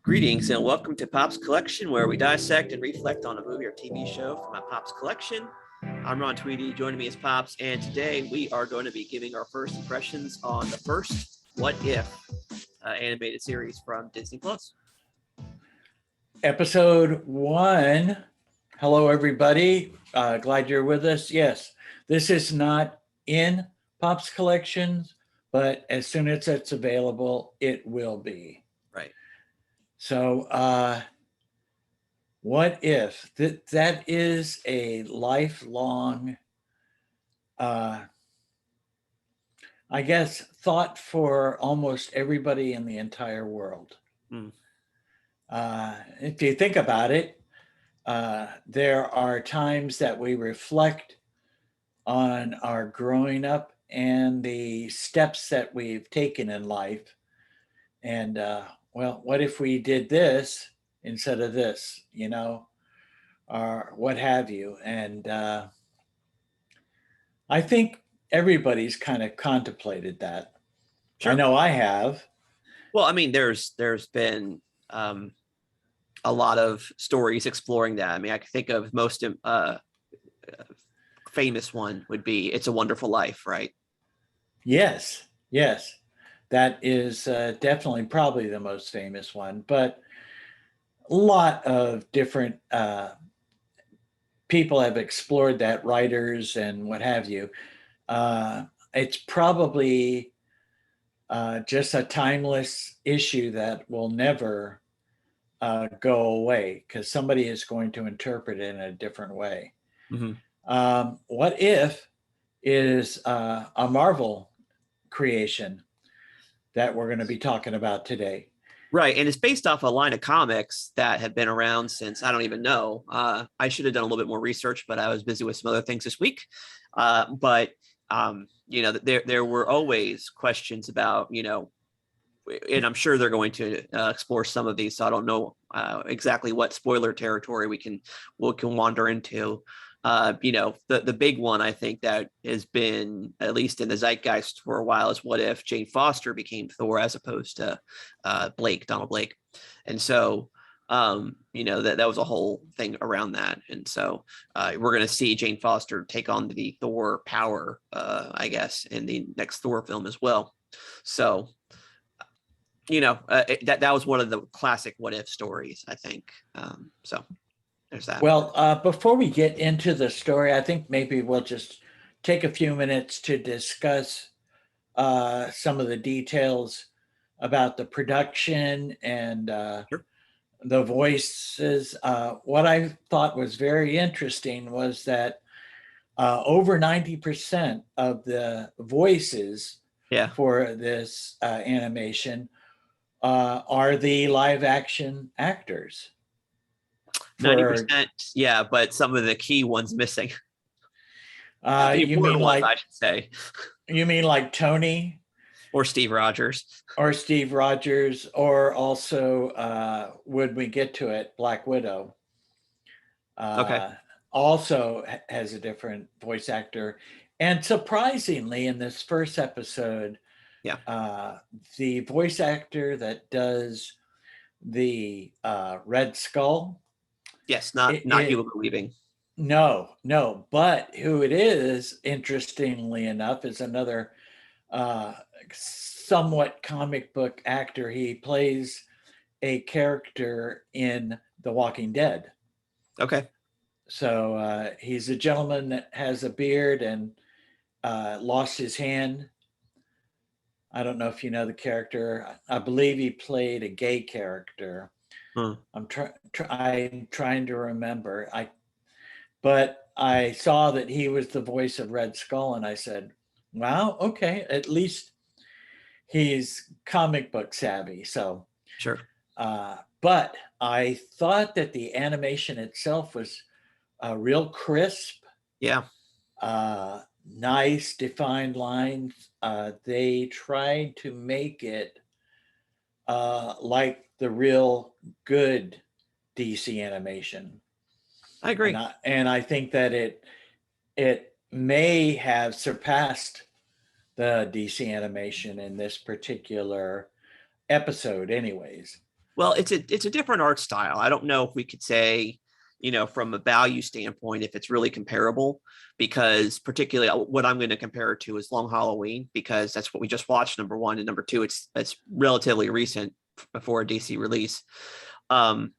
Greetings and welcome to Pop's Collection, where we dissect and reflect on a movie or TV show from my Pop's Collection. I'm Ron Tweedy, joining me is Pops, and today we are going to be giving our first impressions on the first What If animated series from Disney Plus. Episode 1. Hello, everybody. Glad you're with us. Yes, this is not in Pop's Collections, but as soon as it's available, it will be. Right. So, what if that is a lifelong, I guess, thought for almost everybody in the entire world. If you think about it, there are times that we reflect on our growing up and the steps that we've taken in life. And, well, what if we did this instead of this, or what have you? And I think everybody's kind of contemplated that. Sure. I know I have. Well, I mean, there's been a lot of stories exploring that. I mean, I can think of most famous one would be It's a Wonderful Life, right? Yes. That is definitely probably the most famous one, but a lot of different people have explored that, writers and what have you. It's probably just a timeless issue that will never go away because somebody is going to interpret it in a different way. Mm-hmm. What If is a Marvel creation that we're going to be talking about today. Right. And it's based off a line of comics that have been around since, I don't even know. I should have done a little bit more research, but I was busy with some other things this week. But there were always questions about, and I'm sure they're going to explore some of these. So I don't know exactly what spoiler territory we can wander into. The big one, I think, that has been at least in the zeitgeist for a while is what if Jane Foster became Thor as opposed to Donald Blake. And so, that was a whole thing around that. And so we're going to see Jane Foster take on the Thor power, I guess, in the next Thor film as well. So, that was one of the classic what if stories, I think. So there's that. Well, before we get into the story, I think maybe we'll just take a few minutes to discuss some of the details about the production and Sure. the voices. What I thought was very interesting was that over 90% of the voices for this animation are the live action actors. 90%, yeah, but some of the key ones missing. You mean like, I should say. You mean like Tony? Or Steve Rogers. Or also, when we get to it, Black Widow. Okay. Also has a different voice actor. And surprisingly, in this first episode, the voice actor that does the Red Skull. Yes, not Hugo Weaving. No, but who it is, interestingly enough, is another somewhat comic book actor. He plays a character in The Walking Dead. Okay. So he's a gentleman that has a beard and lost his hand. I don't know if you know the character. I believe he played a gay character. I'm trying to remember. But I saw that he was the voice of Red Skull, and I said, "Wow, okay. At least he's comic book savvy." So sure. But I thought that the animation itself was real crisp. Yeah. Nice defined lines. They tried to make it like the real good DC animation. I agree. And I think that it may have surpassed the DC animation in this particular episode anyways. Well, it's a different art style. I don't know if we could say, from a value standpoint, if it's really comparable, because particularly what I'm going to compare it to is Long Halloween, because that's what we just watched, number one, and number two, it's relatively recent before a DC release. Um,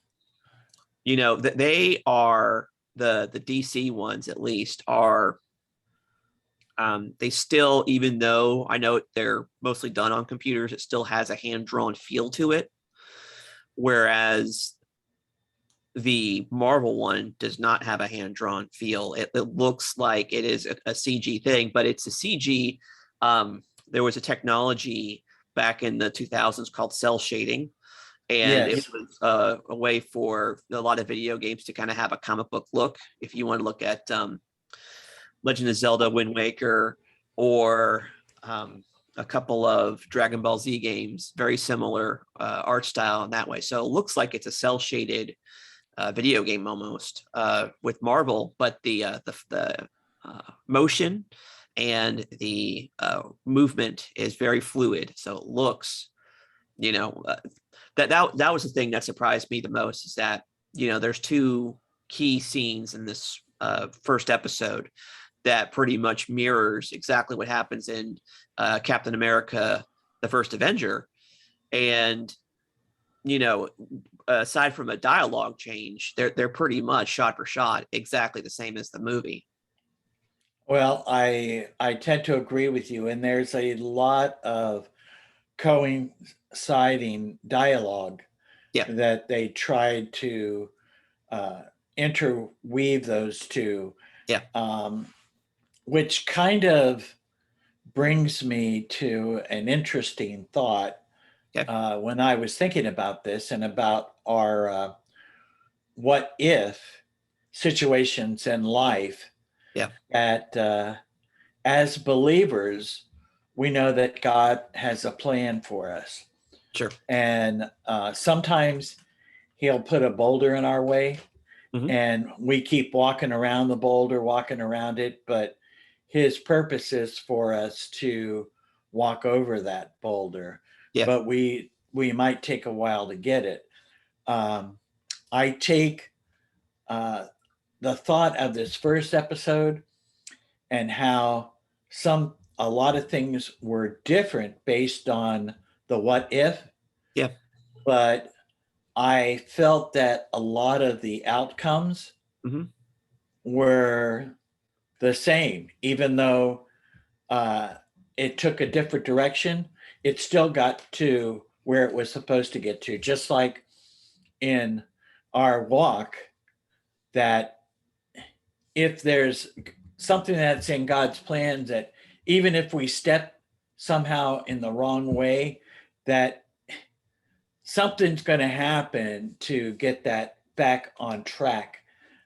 that they are the DC ones at least are they still, even though I know they're mostly done on computers, it still has a hand drawn feel to it. Whereas the Marvel one does not have a hand drawn feel. It looks like it is a CG thing, but it's a CG. There was a technology back in the 2000s called cell shading, and it Yes. was a way for a lot of video games to kind of have a comic book look. If you want to look at Legend of Zelda, Wind Waker, or a couple of Dragon Ball Z games, very similar art style in that way. So it looks like it's a cell shaded video game almost with Marvel, but the motion and the movement is very fluid. So it looks, that was the thing that surprised me the most, is that there's two key scenes in this first episode that pretty much mirrors exactly what happens in Captain America: The First Avenger, and aside from a dialogue change, they're pretty much shot for shot exactly the same as the movie. Well, I tend to agree with you, and there's a lot of coinciding dialogue Yeah, that they tried to uh, interweave those two, yeah, um, which kind of brings me to an interesting thought okay, when I was thinking about this and about our what if situations in life yeah, that as believers, we know that God has a plan for us. sure, And sometimes He'll put a boulder in our way hmm, and we keep walking around the boulder, walking around it. But His purpose is for us to walk over that boulder. yeah, But we might take a while to get it. Um, I take uh, the thought of this first episode and how a lot of things were different based on the what if, yeah, but I felt that a lot of the outcomes hmm, were the same, even though uh, it took a different direction. It still got to where it was supposed to get to, just like in our walk, that if there's something that's in God's plans, that even if we step somehow in the wrong way, that something's going to happen to get that back on track,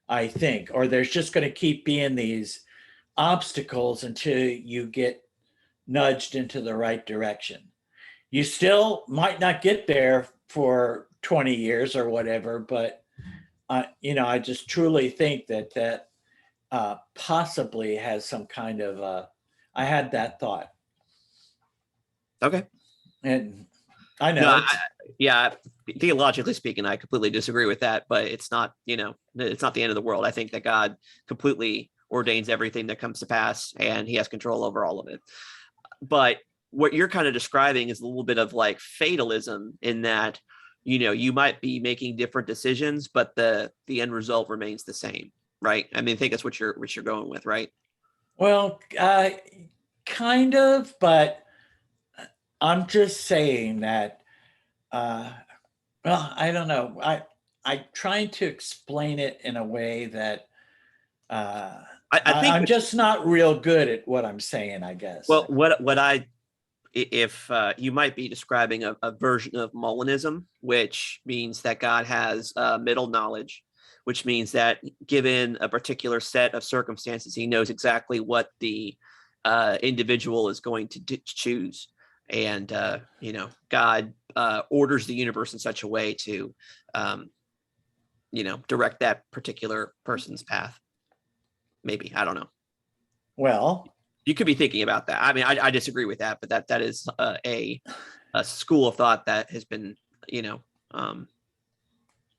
I think. Or there's just going to keep being these obstacles until you get nudged into the right direction. You still might not get there for 20 years or whatever, but I just truly think that possibly has some kind of I had that thought, okay. and I No, know it's yeah, theologically speaking, I completely disagree with that, but it's not, it's not the end of the world. I think that God completely ordains everything that comes to pass, and He has control over all of it. But what you're kind of describing is a little bit of like fatalism, in that you might be making different decisions, but the end result remains the same, right? I mean, I think that's what you're going with, right? well, kind of, but I'm just saying that. Uh, well, I don't know. I'm trying to explain it in a way that uh, I think I'm just not real good at what I'm saying, I guess. well, what I if you might be describing a version of Molinism, which means that God has middle knowledge, which means that given a particular set of circumstances, He knows exactly what the individual is going to choose, and God orders the universe in such a way to, um, direct that particular person's path. Maybe, I don't know. Well, You could be thinking about that. I mean, I disagree with that, but that is a school of thought that has been, you know. um,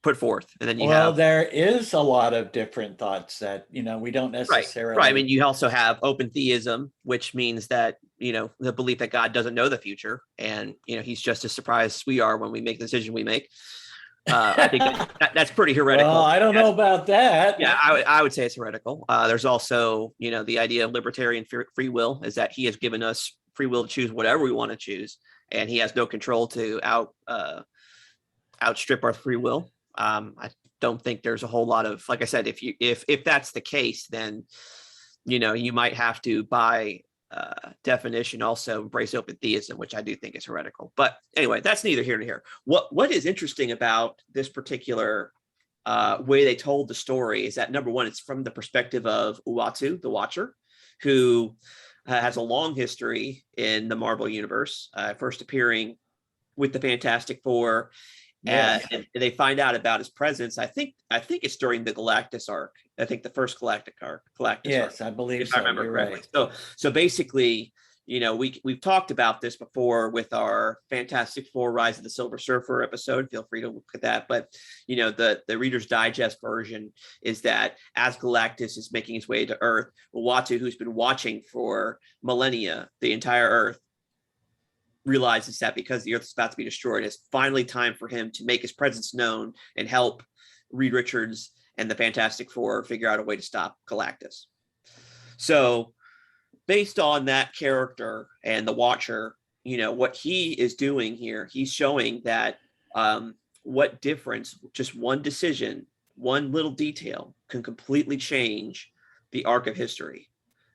put forth. And then you Well, have there is a lot of different thoughts that, we don't right, right. I necessarily. mean, you also have open theism, which means that the belief that God doesn't know the future, and he's just as surprised as we are when we make the decision we make. I think that's pretty Well, heretical. I don't know about that. Yeah, I would say it's heretical. There's also, the idea of libertarian free will is that he has given us free will to choose whatever we want to choose, and he has no control to outstrip our free will. I don't think there's a whole lot of, like I said, if that's the case, then you might have to, by definition, also embrace open theism, which I do think is heretical. But anyway, that's neither here nor here. What is interesting about this particular way they told the story is that, number one, it's from the perspective of Uatu, the Watcher, who has a long history in the Marvel universe, first appearing with the Fantastic Four. Yes. And they find out about his presence. I think it's during the Galactus arc. I think the first Galactus arc, Yes, I believe if I so. remember You're correctly. right. So basically, we've talked about this before with our Fantastic Four Rise of the Silver Surfer episode. Feel free to look at that. But the Reader's Digest version is that as Galactus is making his way to Earth, Uatu, who's been watching for millennia the entire Earth, realizes that because the Earth is about to be destroyed, it's finally time for him to make his presence known and help Reed Richards and the Fantastic Four figure out a way to stop Galactus. So based on that character and the Watcher, what he is doing here, he's showing that what difference just one decision, one little detail can completely change the arc of history.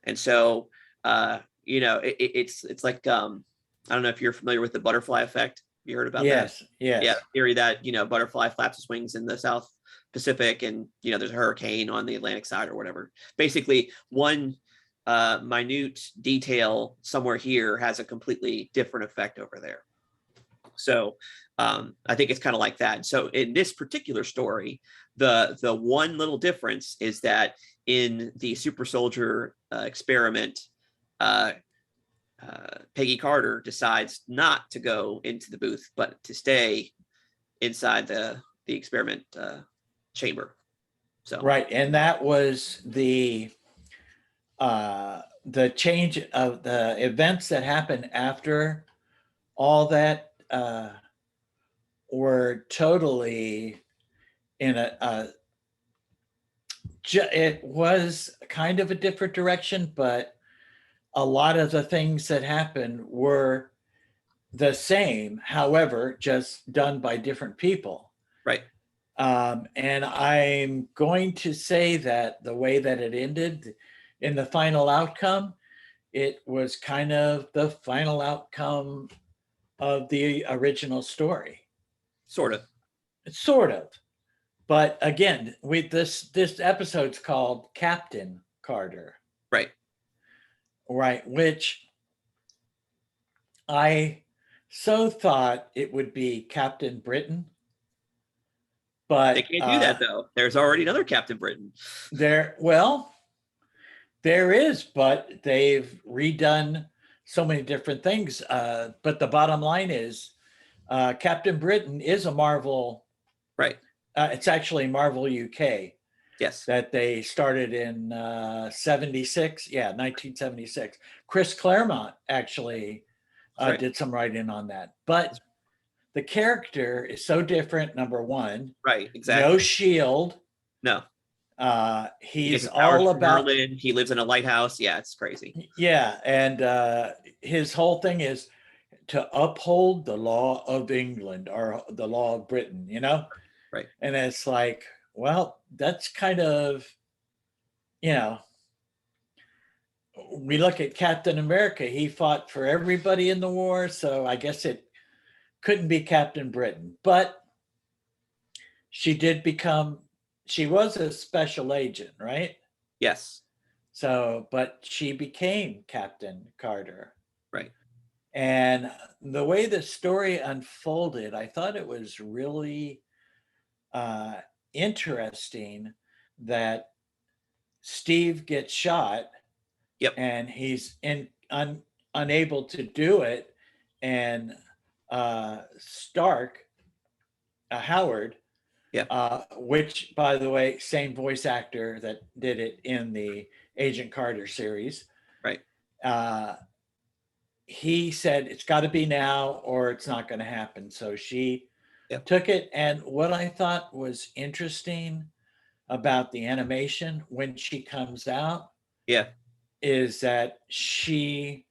And so, it's like, I don't know if you're familiar with the butterfly effect. You heard about that? Yes, Yeah, yes. theory that, butterfly flaps its wings in the South Pacific, and, there's a hurricane on the Atlantic side or whatever. Basically, one minute detail somewhere here has a completely different effect over there. So I think it's kind of like that. So in this particular story, the one little difference is that in the super soldier experiment, Peggy Carter decides not to go into the booth, but to stay inside the experiment chamber. So Right. And that was the change of the events that happened after all that were totally in it was kind of a different direction, but a lot of the things that happened were the same, however, just done by different people. right. And I'm going to say that the way that it ended in the final outcome, it was kind of the final outcome of the original story. Sort of. Sort of. But again, this episode's called Captain Carter. Right. Right, which I so thought it would be Captain Britain. But they can't do that though. There's already another Captain Britain. There is, but they've redone so many different things. But the bottom line is, Captain Britain is a Marvel. Right. It's actually Marvel UK. Yes. That they started in 76. Yeah, 1976. Chris Claremont actually Right. did some writing on that. But the character is so different, number one. Right, exactly. No shield. No. He's all about Merlin. He lives in a lighthouse. Yeah, it's crazy. Yeah, and his whole thing is to uphold the law of England or the law of Britain, Right. And it's like, well, that's kind of, we look at Captain America, he fought for everybody in the war, so I guess it couldn't be Captain Britain. But she was a special agent, right? Yes. So, but she became Captain Carter. Right. And the way the story unfolded, I thought it was really interesting that Steve gets shot. Yep. And he's unable to do it. And Stark Howard, Yeah. which, by the way, same voice actor that did it in the Agent Carter series. Right. Uh, he said it's got to be now or it's not going to happen. So she Yeah. took it. And what I thought was interesting about the animation when she comes out Yeah. is that she,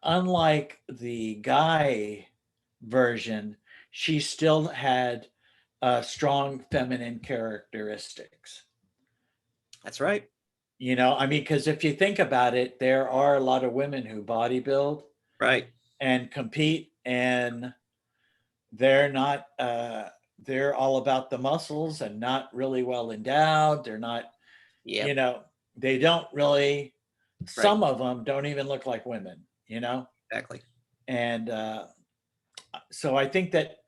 unlike the guy version, she still had strong feminine characteristics. That's right. You know, I mean, because if you think about it, there are a lot of women who bodybuild Right. and compete, and they're not, they're all about the muscles and not really well endowed. They're not, Yeah. you know, they don't really, Right. some of them don't even look like women, you know? Exactly. And so I think that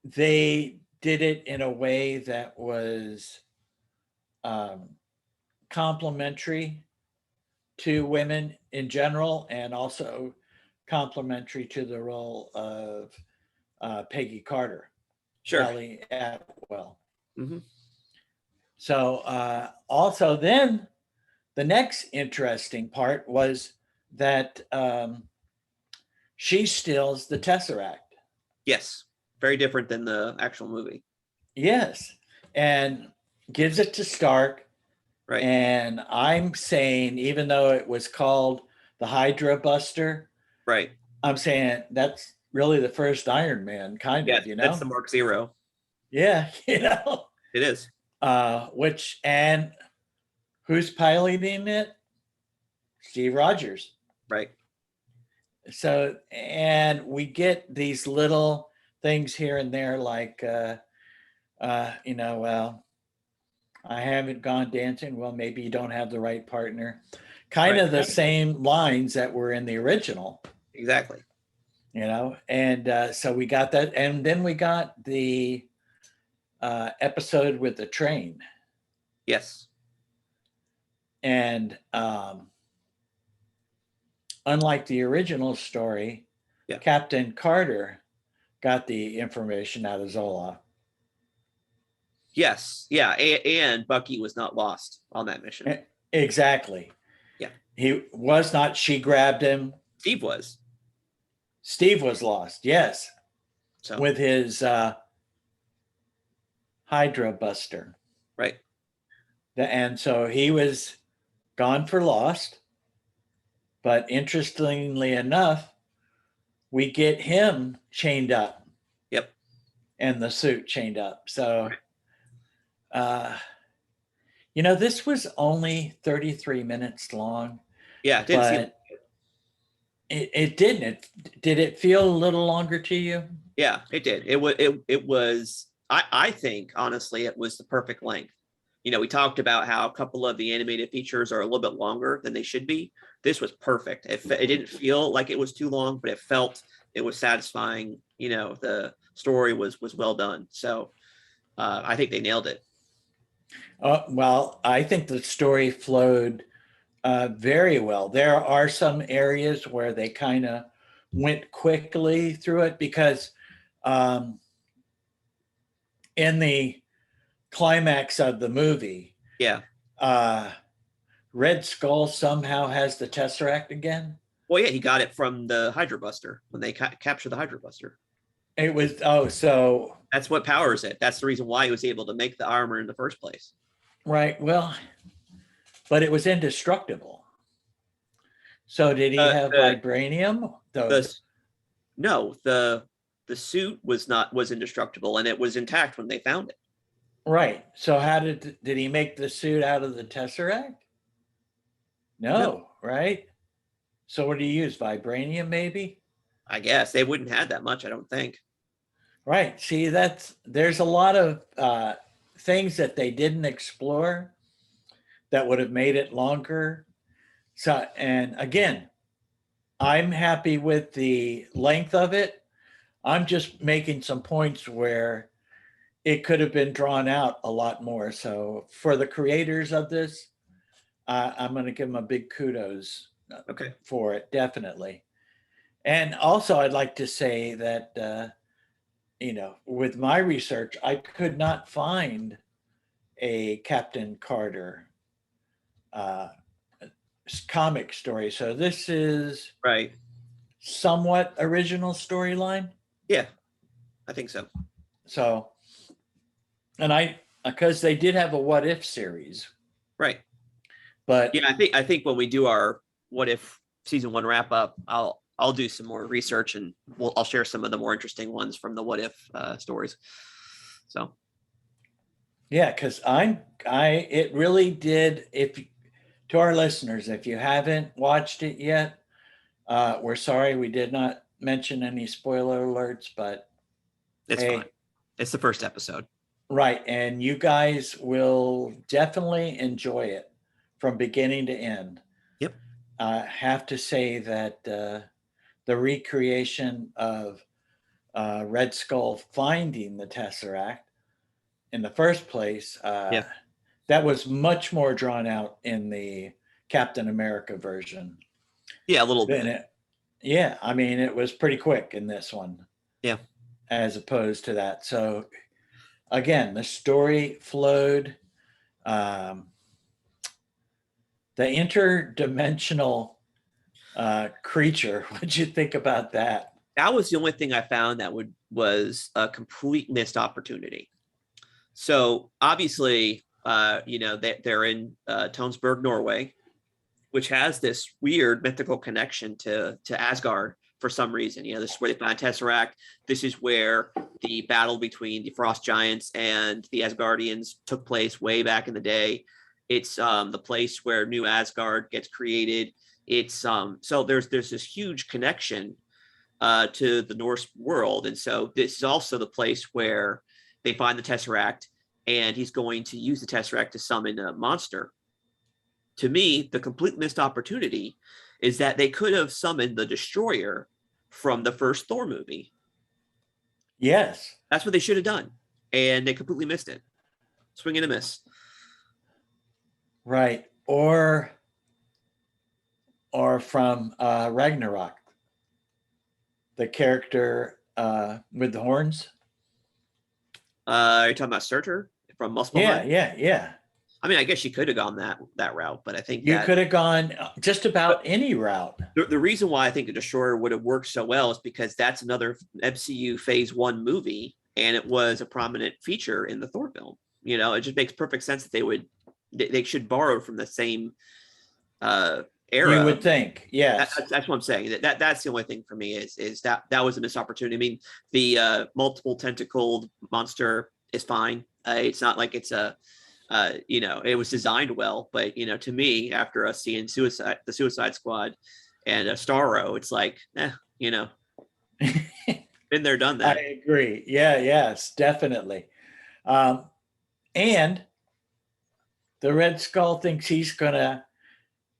they did it in a way that was um, complementary to women in general and also complementary to the role of Peggy Carter, Sure. Ellie Atwell. Hmm. So also then the next interesting part was that she steals the Tesseract. Yes. Very different than the actual movie. Yes. And gives it to Stark. Right. And I'm saying, even though it was called the Hydra Buster, Right. I'm saying that's really the first Iron Man, kind Yeah. of, you That's the know? Mark Zero. Yeah, you know. It is. Which, and who's piloting it? Steve Rogers. Right. So, and we get these little things here and there, like, you know, well, I haven't gone dancing. Well, maybe you don't have the right partner. Kind Right. of the same lines that were in the original, Exactly. you know. And so we got that, and then we got the episode with the train, Yes. and unlike the original story, Yeah. Captain Carter got the information out of Zola. Yes. Yeah. And Bucky was not lost on that mission. Exactly. Yeah. He was not. She grabbed him. Steve was. Steve was lost. Yes, So. with his Hydra Buster. Right. And so he was gone for lost. But interestingly enough, we get him chained up Yep. and the suit chained up. So, Right. uh, you know, this was only 33 minutes long, Yeah. It didn't seem. but it didn't. Did it feel a little longer to you? Yeah. It did. It was. It was. I think honestly, it was the perfect length. You know, we talked about how a couple of the animated features are a little bit longer than they should be. This was perfect. It didn't feel like it was too long, but it felt it was satisfying. You know, the story was well done. So I think they nailed it. Well, I think the story flowed very well. There are some areas where they kind of went quickly through it because um, in the climax of the movie, Yeah. uh, Red Skull somehow has the Tesseract again. Well, yeah, he got it from the Hydra Buster when they captured the Hydra Buster. It was, oh, so, That's what powers it. That's the reason why he was able to make the armor in the first place. right. Well, but it was indestructible. So did he have The vibranium? the no the suit was indestructible and it was intact when they found it. Right. So how did he make the suit out of the Tesseract? No, No, right? So what do you use? Vibranium, maybe? I guess they wouldn't have that much. I don't think. Right. See, there's a lot of things that they didn't explore that would have made it longer. So, and again, I'm happy with the length of it. I'm just making some points where it could have been drawn out a lot more. So for the creators of this, I'm going to give them a big kudos Okay. for it, definitely. And also, I'd like to say that with my research, I could not find a Captain Carter uh, comic story. So this is Right. somewhat original storyline. Yeah, I think so. So, and because they did have a What If series, Right. but Yeah, I think when we do our what if season one wrap up, I'll do some more research and I'll share some of the more interesting ones from the what if stories. So yeah, because it really did. If to our listeners, if you haven't watched it yet, we're sorry we did not mention any spoiler alerts, but it's fine. hey, It's the first episode. right, and you guys will definitely enjoy it from beginning to end. Yep. I have to say that the recreation of Red Skull finding the Tesseract in the first place, Yeah. that was much more drawn out in the Captain America version Yeah, a little than bit. it. Yeah, I mean, it was pretty quick in this one Yeah. as opposed to that. So again, the story flowed. Um, the interdimensional creature. What'd you think about that? That was the only thing I found that was a complete missed opportunity. So obviously, they're in Tonsberg, Norway, which has this weird mythical connection to Asgard for some reason. This is where they found Tesseract. This is where the battle between the Frost Giants and the Asgardians took place way back in the day. It's the place where New Asgard gets created. It's so there's this huge connection to the Norse world, and so this is also the place where they find the Tesseract, and he's going to use the Tesseract to summon a monster. To me, the complete missed opportunity is that they could have summoned the Destroyer from the first Thor movie. Yes. That's what they should have done, and they completely missed it. Swing and a miss. Right. Or from Ragnarok, the character with the horns. You're talking about Surtur from Yeah, Muspelheim? yeah, yeah. I mean, I guess you could have gone that route, but I think You that could have gone just about any route. the reason why I think the Destroyer would have worked so well is because that's another MCU Phase One movie, and it was a prominent feature in the Thor film. It just makes perfect sense that they should borrow from the same You era. would think, yes. That's what I'm saying. That's the only thing for me is that was a missed opportunity. I mean, the multiple tentacled monster is fine. It's not like it's it was designed well, but to me, after us seeing the Suicide Squad and Starro, it's like, been there, done I that. agree. Yeah, yes, definitely. Um, and the Red Skull thinks he's gonna,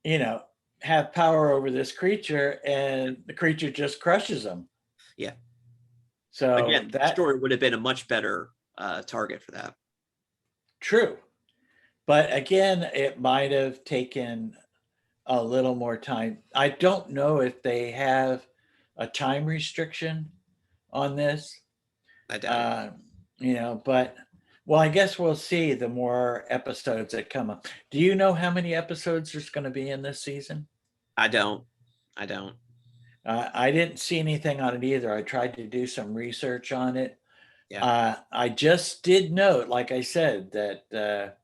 you know, have power over this creature, and the creature just crushes him. Yeah. So Again, that Destroyer would have been a much better target for that. true. But again, it might have taken a little more time. I don't know if they have a time restriction on this. I doubt it. Uh, but well, I guess we'll see the more episodes that come up. Do you know how many episodes there's going to be in this season? I don't. I don't. I didn't see anything on it either. I tried to do some research on it. Yeah. I just did note, like I said, that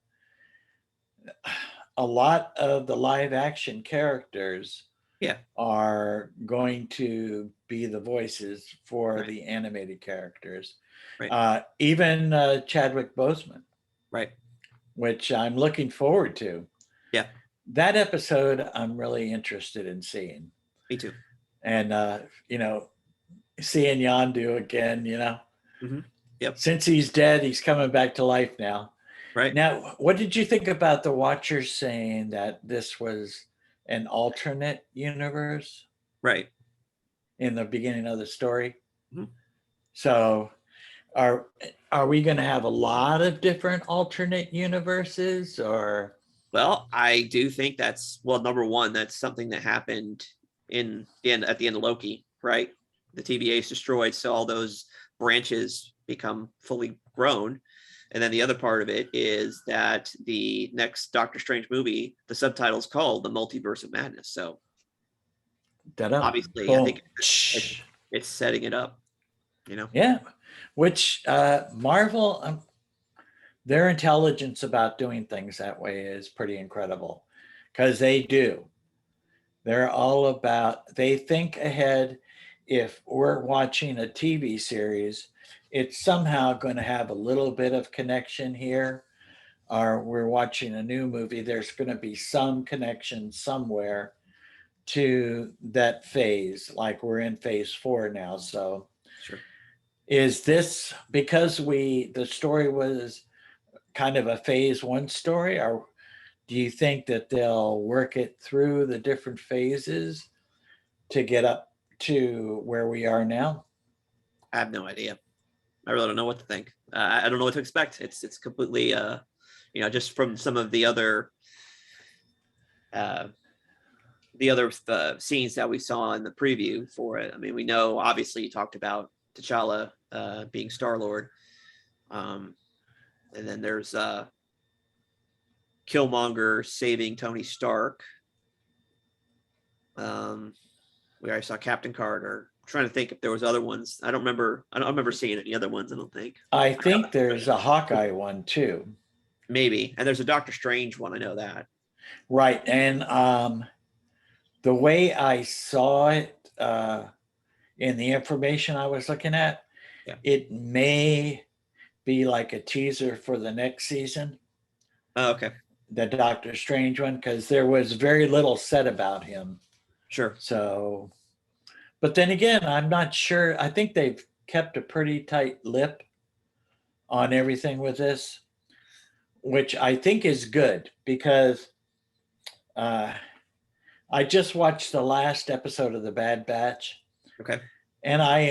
a lot of the live action characters Yeah. are going to be the voices for Right. the animated characters. Right. Even Chadwick Boseman, Right. which I'm looking forward to. Yeah. That episode I'm really interested in seeing. Me too. And, seeing Yandu again, Mm-hmm. Yep. since he's dead, he's coming back to life now. Right. Now, what did you think about the Watchers saying that this was an alternate universe Right. in the beginning of the story? Mm-hmm. So, are we going to have a lot of different alternate universes, or? Well, I do think number one, that's something that happened at the end of Loki, right? The TVA is destroyed, so all those branches become fully grown. And then the other part of it is that the next Doctor Strange movie, the subtitle is called The Multiverse of Madness. So Da-da. obviously, I Boom. think it's setting it up, you know? Yeah. Which Marvel, their intelligence about doing things that way is pretty incredible, because they do. They're all about, they think ahead. If we're watching a TV series, it's somehow going to have a little bit of connection here, or we're watching a new movie, there's going to be some connection somewhere to that phase. Like we're in phase 4 now. So Sure. is this because the story was kind of a phase 1 story, or do you think that they'll work it through the different phases to get up to where we are now? I have no idea. I really don't know what to think. I don't know what to expect. It's completely, just from some of uh, the other scenes that we saw in the preview for it. I mean, we know obviously you talked about T'Challa being Star-Lord, and then there's Killmonger saving Tony Stark. We already saw Captain Carter. I'm trying to think if there was other ones. I don't remember seeing any other ones. I don't think. I think there's a Hawkeye one too. Maybe, and there's a Doctor Strange one. I know that. Right. And the way I saw it in the information I was looking at, Yeah. it may be like a teaser for the next season, Oh, okay. the Doctor Strange one, because there was very little said about him. Sure. So, but then again, I'm not sure. I think they've kept a pretty tight lip on everything with this, which I think is good, because I just watched the last episode of The Bad Batch, Okay. and I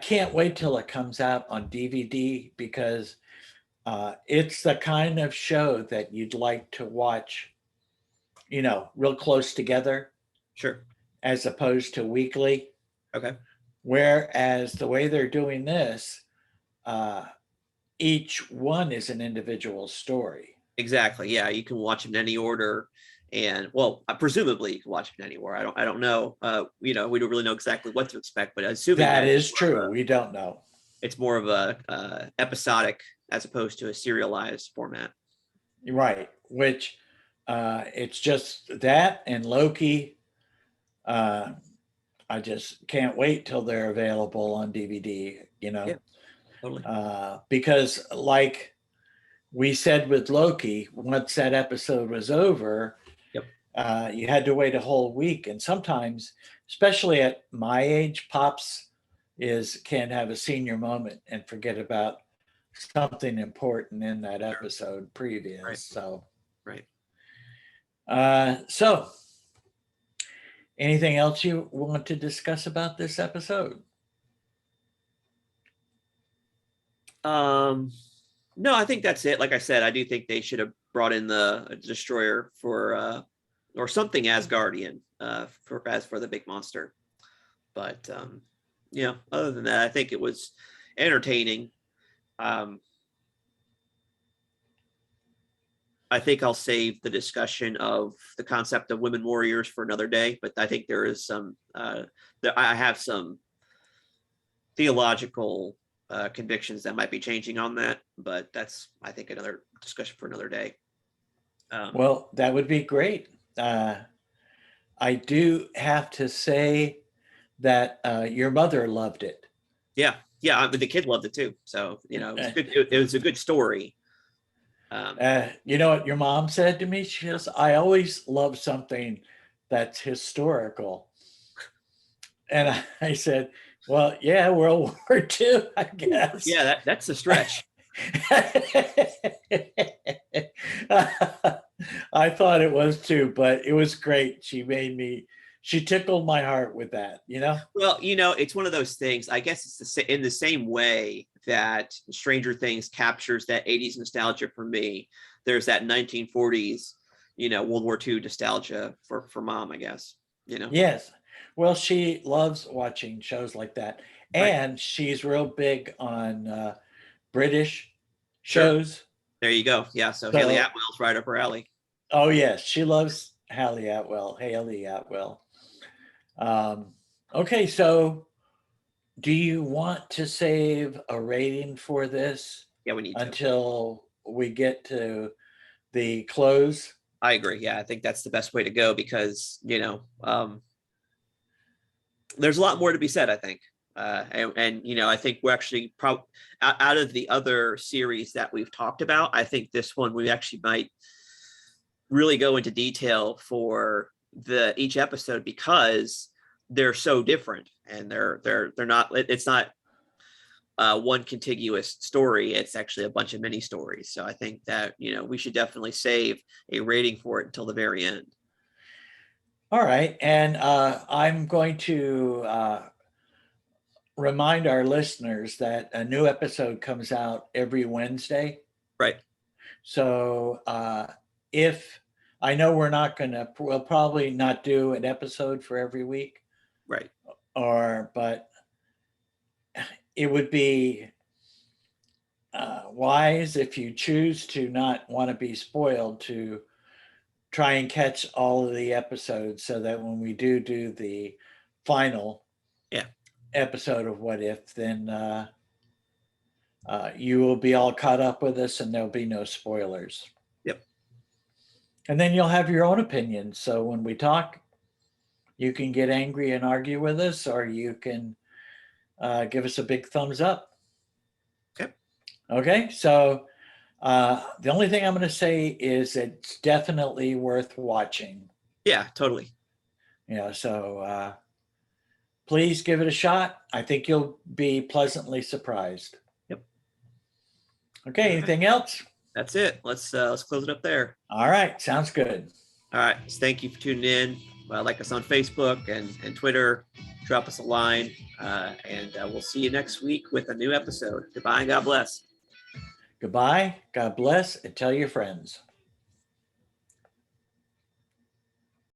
can't wait till it comes out on DVD, because it's the kind of show that you'd like to watch, real close together, Sure. as opposed to weekly. Okay. Whereas the way they're doing this, uh, each one is an individual story. Exactly. Yeah, you can watch them in any order, and well, presumably you can watch them in any order. I don't know. We don't really know exactly what to expect, but assuming That that is true. We don't know. it's more of a episodic as opposed to a serialized format. Right. Which it's just that and Loki. Uh, I just can't wait till they're available on DVD, Yeah, totally. because like we said with Loki, once that episode was over, Yep. you had to wait a whole week. And sometimes, especially at my age, Pops can have a senior moment and forget about something important in that episode previous. Right. So, Right. so anything else you want to discuss about this episode? No, I think that's it. Like I said, I do think they should have brought in the destroyer for or something Asgardian for the big monster. But other than that, I think it was entertaining. I think I'll save the discussion of the concept of women warriors for another day, but I think there is some I have some theological convictions that might be changing on that, but that's, I think, another discussion for another day. Well, that would be great. I do have to say that your mother loved it. Yeah, but the kid loved it too. So it was good. It was a good story. You know what your mom said to me? She goes, "I always love something that's historical," and I said, "Well, yeah, World War II, I guess." Yeah, that's a stretch. I thought it was too, but it was great. She tickled my heart with that, Well, it's one of those things. I guess it's in the same way that Stranger Things captures that 80s nostalgia for me. There's that 1940s, World War II nostalgia for mom, I guess. Yes. Well, she loves watching shows like that. Right. and she's real big on British Sure. shows. There you go. Yeah. So Haley So, Atwell's right up her alley. oh yes, she loves Haley Atwell. Haley Atwell. Um, okay, so do you want to save a rating for this Yeah, we need to. until we get to the close? I agree. Yeah, I think that's the best way to go because, there's a lot more to be said, I think. I think we're actually probably out of the other series that we've talked about, I think this one we actually might really go into detail for each episode because they're so different and they're not, it's not one contiguous story. It's actually a bunch of mini stories. So I think that, we should definitely save a rating for it until the very end. All right. And I'm going to remind our listeners that a new episode comes out every Wednesday. Right. So if I know we'll probably not do an episode for every week, Right. but it would be wise if you choose to not want to be spoiled to try and catch all of the episodes so that when we do the final Yeah. episode of What If, then you will be all caught up with us and there'll be no spoilers. Yep. And then you'll have your own opinion. So when we talk, you can get angry and argue with us, or you can give us a big thumbs up. Okay. Okay. So the only thing I'm going to say is it's definitely worth watching. Yeah, totally. So please give it a shot. I think you'll be pleasantly surprised. Yep. Okay. Anything else? That's it. Let's close it up there. All right. Sounds good. All right. So thank you for tuning in. Like us on Facebook and Twitter. Drop us a line. And we'll see you next week with a new episode. Goodbye and God bless. Goodbye. God bless, and tell your friends.